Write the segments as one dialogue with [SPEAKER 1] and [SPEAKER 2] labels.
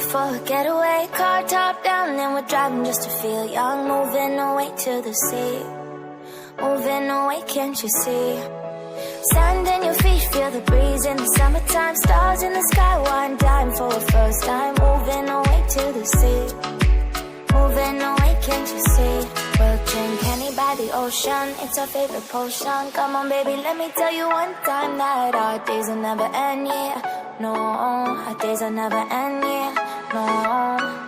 [SPEAKER 1] for a getaway, car top down and we're driving just to feel young. Moving away to the sea, moving away, can't you see? Sand in your feet, feel the breeze in the summertime. Stars in the sky, one dime for a first time. Moving away to the sea, moving away, can't you see? We'll drink Henny by the ocean, it's our favorite potion. Come on baby, let me tell you one time that our days will never end, yeah. No, our days will never end, yeah. No.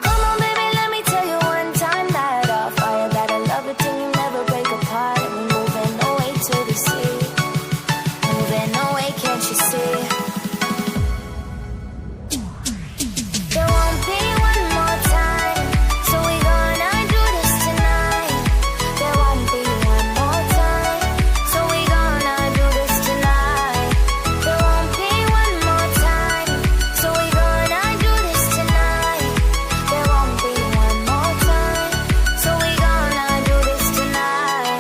[SPEAKER 1] Come on baby, let me tell you one time that our fire got a love it till you never break apart. And we're moving away to the sea, moving away, can't you see? There won't be one more time, so we gonna do this tonight. There won't be one more time, so we gonna do this tonight. There won't be one more time, so we gonna do this tonight. There won't be one more time, so we gonna do this tonight.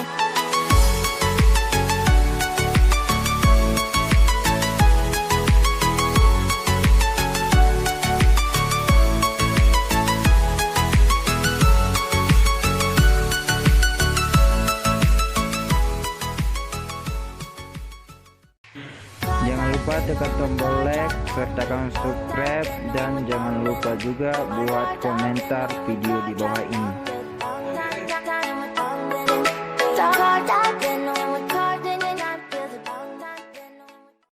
[SPEAKER 2] Jangan lupa tekan tombol like, sertakan subscribe, dan jangan lupa juga buat komentar video di bawah ini.